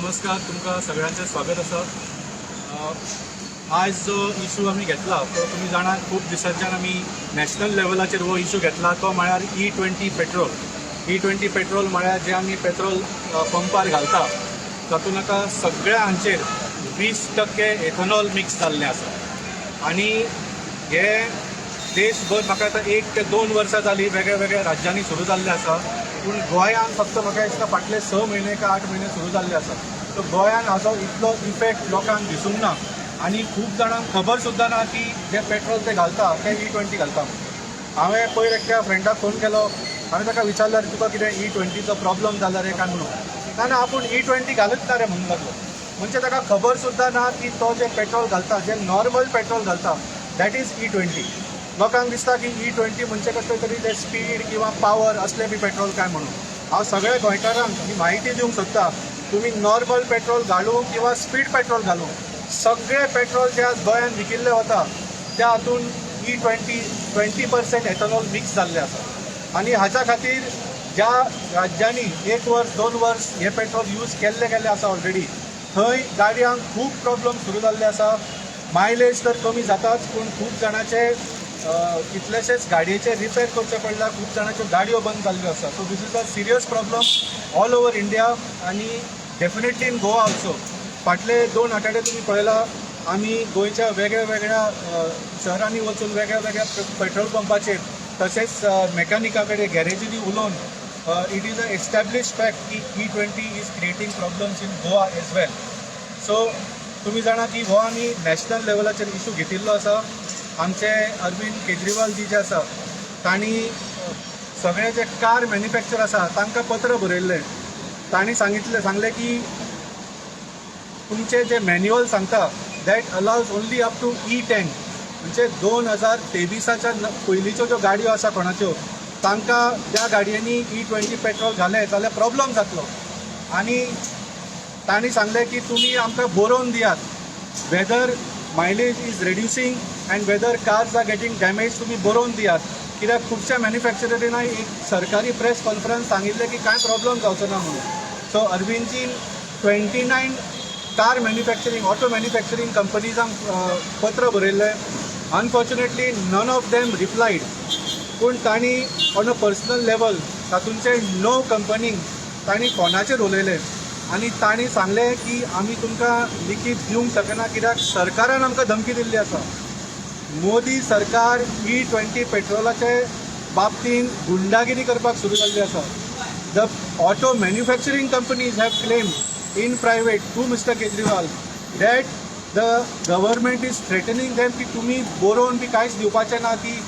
नमस्कार, तुमकां सगळ्यांचे स्वागत आसा। आज जो इशू आमी घेतला तो तुमी जाणा खूब दिसांच्यान आमी नॅशनल लेवलाचेर हो इशू घेतला तो म्हळ्यार E20 पेट्रोल। E20 पेट्रोल म्हळ्यार जे आमी पेट्रोल पंपार घालता तातूंत आतां सगळ्या हांचेर 20% एथनॉल मिक्स जाल्लें आसा आनी हे देशभर म्हाका आतां 1 ते 2 वर्सां जालीं वेगळ्या वेगळ्या राज्यांनी सुरू जाल्लें आसा, पूण गोंयांत फक्त म्हाका दिसता फाटले 6 म्हयने का 8 म्हयने सुरू जाल्ले आसा। सो गोंयांत हाजो इतलो इफेक्ट लोकांक दिसूंक ना आनी खूब जाणांक खबर सुद्दां ना की जे पेट्रोल ते घालता ते E20 घालता। हांवें पयर एकट्या फ्रेंडाक फोन केलो, हांवें ताका विचारल्यार तुका कितें E20चो प्रॉब्लम जाला रे काय म्हणून, ना आपूण E20 घालूच ना रे म्हणून लागलो। म्हणजे ताका खबर सुद्दां ना की तो जे पेट्रोल घालता, जे नॉर्मल पेट्रोल घालता दॅट इज E20। लोकांक दिसता की E20 म्हणजे कसले तरी ते स्पीड किंवा पावर असले बी पेट्रोल काय म्हणून। हांव सगळ्या गोंयकारांक ही म्हायती दिवंक सोदता, तुमी नॉर्मल पेट्रोल घालूं किंवा स्पीड पेट्रोल घालूं, सगळे पेट्रोल जे आज गोंयांत विकिल्ले वता त्या हातून E20 20% एथनॉल मिक्स जाल्ले आसा। आनी हाच्या खातीर ज्या राज्यांनी 1 वर्स 2 वर्स हे पेट्रोल यूज केल्ले आसा ऑलरेडी, थंय गाडयांक खूब प्रॉब्लम सुरू जाल्ले आसा। मायलेज तर कमी जाताच, पूण खूब जाणांचे कितलेशेच गाडयेचे रिपेर करचे पडला, खूब जाणांच्यो गाडयो बंद जाल्ल्यो आसा। So this is a serious problem all over India आनी डेफिनेटली इन गोवा ऑल्सो। फाटले 2 आठवडे तुमी पळयला आमी गोंयच्या वेगळ्या वेगळ्या शहरांनी वचून वेगळ्या वेगळ्या पेट्रोल पंपाचेर तशेंच मेकॅनिका कडेन गॅरेजींनी उलोवन it is a established fact की E20 is creating problems in Goa as well. So तुमी जाणा की हो आमी नॅशनल लेवलाचेर इशू घेतिल्लो आसा। आमचे अरविंद केजरीवाल जी जे आसा तांणी सगळे जे कार मॅन्युफॅक्चर आसा तांकां पत्र बरयल्लें। तांणी सांगलें की तुमचे जे मॅन्युअल सांगता that allows only up to E10, म्हणजे 2023च्या पयलींच्यो ज्यो गाडयो आसा कोणाच्यो तांकां त्या गाडयांनी E20 पेट्रोल घालें जाल्यार प्रॉब्लम जातलो। आनी तांणी सांगलें की तुमी आमकां बरोवन दियात whether mileage is reducing and whether cars are getting damage, तुम्ही बरोवन दियात। कित्याक खुबश्या मॅन्युफॅक्चररांनी एक सरकारी प्रेस कॉन्फरन्स सांगिल्लें की कांय प्रॉब्लम जावचो ना म्हणून। सो अरविंदजीन 29 कार मॅन्युफॅक्चरींग ऑटो मॅन्युफॅक्चरींग कंपनीजांक पत्र बरयल्लें। Unfortunately none of them replied, पूण तांणी ऑन अ पर्सनल लेवल तातूंचे 9 कंपनींक तांणी फोनाचेर उलयलें आनी तांणी सांगलें की आमी तुमकां लिखीत दिवंक शकना कित्याक सरकारान आमकां धमकी दिल्ली आसा। मोदी सरकार E20 पेट्रोलाचे बाबतींत गुंडागिरी करपाक सुरू जाल्ली आसा। The auto manufacturing companies have claimed in private to mister Kejriwal that the government is threatening them की तुमी बरोवन बी कांयच दिवपाचें ना की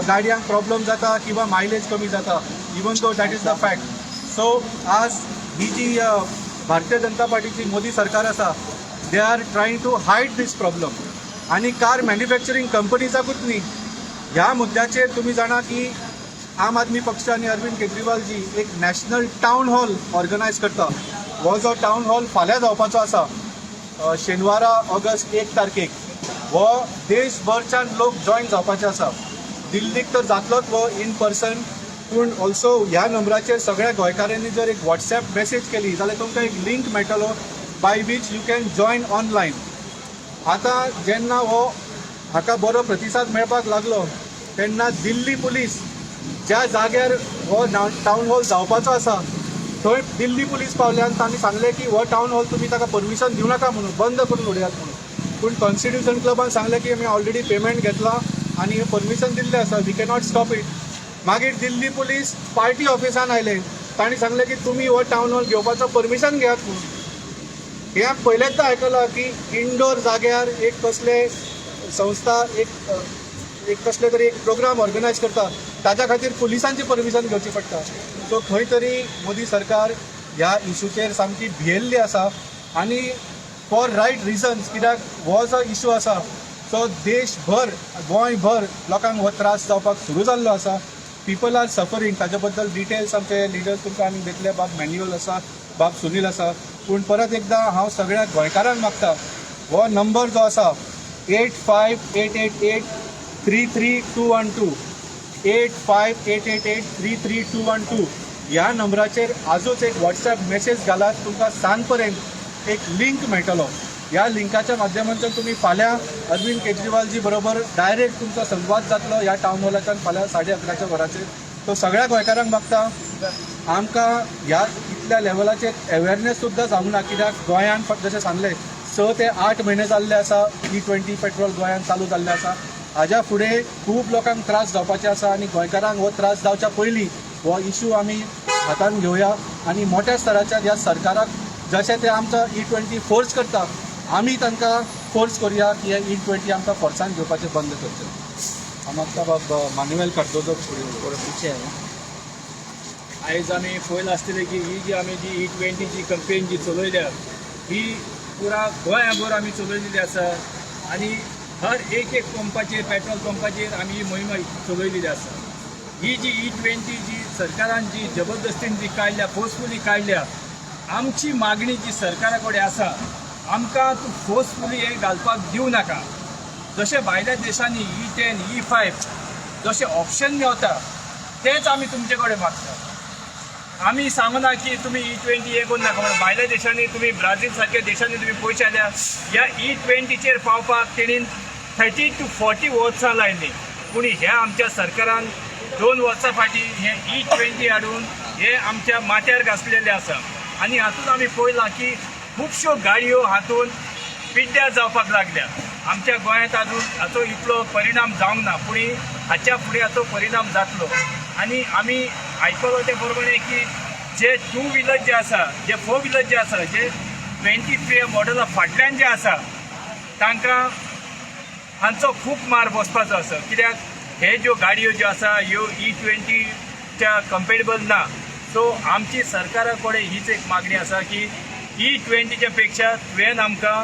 गाडयांक प्रॉब्लम जाता किंवा मायलेज कमी जाता, even though that is the fact. So आज ही जी भारतीय जनता पार्टीची मोदी सरकार आसा they are trying to hide this problem. आनी कार मॅन्युफॅक्चरींग कंपनीजाकूच न्ही, ह्या मुद्द्याचेर तुमी जाणा की आम आदमी पक्ष आनी अरविंद केजरीवालजी एक नॅशनल टावन हॉल ऑर्गनायज करता। हो जो टावन हॉल फाल्यां जावपाचो आसा शेनवारा ऑगस्ट 1 तारखेक, हो देशभरच्यान लोक जॉयन जावपाचे आसा। दिल्लीक तर जातलोच हो इन पर्सन, पूण ऑल्सो ह्या नंबराचेर सगळ्या गोंयकारांनी जर एक WhatsApp मेसेज केली जाल्यार तुमकां एक लिंक मेळटलो by which you can join online. आतां जेन्ना हो हाका बरो प्रतिसाद मेळपाक लागलो तेन्ना दिल्ली पुलीस ज्या जाग्यार हो टावन हॉल जावपाचो आसा थंय दिल्ली पुलीस पावले आनी तांणी सांगलें की हो टावन हॉल तुमी ताका परमिशन दिवं नाका म्हणून, बंद करून उडयात म्हणून। पूण कॉन्स्टिट्युशन क्लबान सांगलें की आमी ऑलरेडी पेमेंट घेतला आनी परमिशन दिल्लें आसा, वी कॅनॉट स्टॉप इट। मागीर दिल्ली पुलीस पार्टी ऑफिसान आयले, तांणी सांगलें की तुमी हो टावन हॉल घेवपाचो परमिशन घेयात म्हणून। हे हांवें पयलेंदा आयकलां की इंडोर जाग्यार एक कसले संस्था एक कसले तरी एक प्रोग्राम ऑर्गनायज करता, ताच्या खातीर पुलिसांची परमिशन घेवची पडटा। सो खंय तरी मोदी सरकार ह्या इशूचेर सामकी भियेल्ली आसा आनी फॉर रायट रिजन्स, कित्याक हो जो इशू आसा तो देशभर गोंयभर लोकांक हो त्रास जावपाक सुरू जाल्लो आसा। पीपल आर सफरींग, ताचे बद्दल डिटेल्स आमचे लिडर्स तुमकां आमी दितले, बाब मॅन्युअल आसा, बाब सुनील आसा। पूण परत एकदां हांव सगळ्या गोंयकारांक मागता, हो नंबर जो आसा 8588833212 8588833212 ह्या नंबराचेर आजूच एक WhatsApp मेसेज घालात। तुमकां सांज पर्यंत एक लिंक मेळटलो. ह्या लिंकाच्या माध्यमांतल्यान तुमी फाल्यां अरविंद केजरीवालजी बरोबर डायरेक्ट तुमचो संवाद जातलो ह्या टावन हॉलाच्यान फाल्यां 11:30 वरांचेर. तो सगळ्या गोंयकारांक मागता आमकां ह्या इतल्या लेवलाचेर अवेरनेस सुद्दां जावंक ना, कित्याक गोंयान जशें सांगलें 6 ते 8 म्हयने जाल्ले आसा E20 पेट्रोल गोंयान चालू जाल्लें आसा. हाज्या फुडें खूब लोकांक त्रास जावपाचे आसा आनी गोंयकारांक हो त्रास जावच्या पयलीं हो इशू आमी हातान घेवया आनी मोठ्या स्तराचेर ह्या सरकाराक जशें ते आमचो E20 फोर्स करता आमी तांकां फोर्स करुया की हे E20 आमकां फोर्सान घेवपाचें बंद करचें. आमकां मान्युएल कार्दोजो फुडें आयज आमी पळयलां आसतलें की ही जी आमी जी E20 जी कंपेन जी चलयल्या ही पुरा गोंयभर आमी चलयलेली आसा आनी हर एक पंपाचेर पेट्रोल पंपाचेर आमी ही मोहीम चलयलेली आसा. ही जी E20 जी सरकारान जी जबरदस्तीन जी काडल्या फोर्सफुली काडल्या आमची मागणी जी सरकारा कडेन आसा आमकां तूं फोर्सफुली हे घालपाक दिवं नाका. जशें भायल्या देशांनी E10 E5 जशें ऑप्शन मेळटा तेंच आमी तुमचे कडेन मागता. आमी सांगना की तुमी E20 हे करूं नाका म्हणून. भायल्या देशांनी तुमी ब्राझील सारक्या देशांनी तुमी पळयचे जाल्यार ह्या E20चेर पावपाक तेणीन 30 to 40 वर्सां लायली. पूण ह्या आमच्या सरकारान 2 वर्सां फाटीं हे E20 हाडून हे आमच्या माथ्यार घातलेले आसा आनी हातूंत आमी पळयलां की खुबश्यो गाडयो हातून पिड्ड्यार जावपाक लागल्या. आमच्या गोंयांत अजून हाचो इतलो परिणाम जावंक ना पूण हाच्या फुडें हाचो परिणाम जातलो. आनी आमी आयकलो ते बरोबर की जे 2 व्हिलर जे आसा जे 4 व्हिलर जे आसा जे 23 मॉडला फाटल्यान जे आसा तांकां हांचो खूब मार बसपाचो आसा. कित्याक हे ज्यो गाडयो ज्यो आसा ह्यो E20च्या कम्पेरेबल ना. सो आमची सरकारा कडेन हीच एक मागणी आसा की E20च्या पेक्षा तुवें आमकां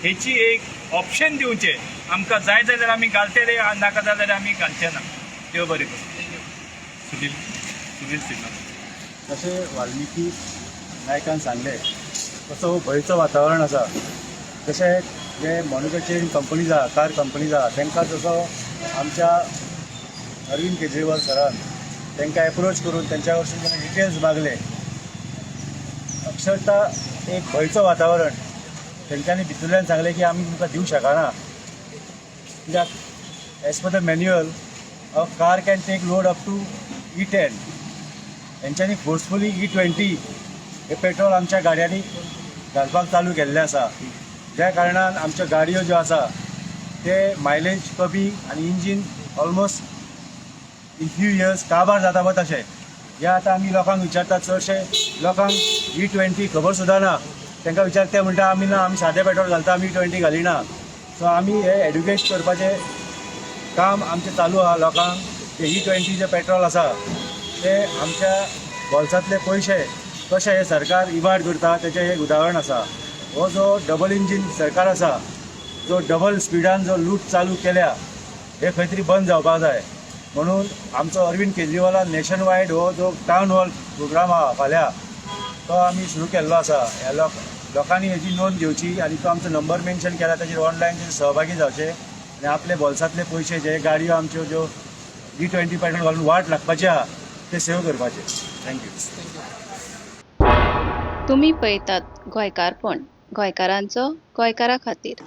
हेची एक ऑप्शन दिवचें. आमकां जाय जाल्यार आमी घालतले नाका जाल्यार आमी घालचे ना. देव बरें करूं. सुनील सिन्हा. जशें वाल्मिकी नायकान सांगलें तसो भंयचो वातावरण आसा. जशें जे मॅन्युफॅक्चरींग कंपनीज आहा कार कंपनीज आहा तांकां जसो आमच्या अरविंद केजरीवाल सरान तांकां एप्रोच करून तेंच्या कडसून जेन्ना डिटेल्स मागले अक्षरता एक भंयचो वातावरण तेंच्यांनी भितरल्यान सांगलें की आमी तुमकां दिवंक शकना. कित्याक as per the manual a car can take load up to E10. तेंच्यांनी फोर्सफुली E20 हे पेट्रोल आमच्या गाडयांनी घालपाक चालू केल्लें आसा. ज्या कारणान आमच्यो गाडयो ज्यो आसा ते मायलेज कमी आनी engine almost in few years काबार जाता पळय तशें. हे आतां आमी लोकांक विचारतात चडशे लोकांक E20 खबर सुद्दां ना. तांकां विचार ते म्हणटा आमी ना आमी सादें पेट्रोल घालता आमी E20 घालिना. सो आमी हे एड्युकेट करपाचें काम आमचें चालू आहा लोकांक. ते E20 जे पेट्रोल आसा ते आमच्या बोल्सांतले पयशे कशें हे सरकार इबाड करता तेचें एक उदाहरण आसा. हो जो डबल इंजीन सरकार आसा जो डबल स्पिडान जो लूट चालू केल्या हे खंय तरी बंद जावपाक जाय. म्हणून आमचो अरविंद केजरीवालान नॅशन वायड हो जो टावन हॉल प्रोग्राम आहा फाल्यां तो आमी सुरू केल्लो आसा. ह्या लोकांनी हेची नोंद घेवची आनी तो आमचो नंबर मेन्शन केला ताचेर ऑनलायन सहभागी जावचे आनी आपले बोल्सांतले पयशे जे गाडयो आमच्यो ज्यो E20 पेट्रोल घालून वाट लागपाचे आहा ते सेव करपाचे. थँक्यू. तुम्ही पळयतात गोंयकारपण गोंयकारांचो गोंयकारा खातीर.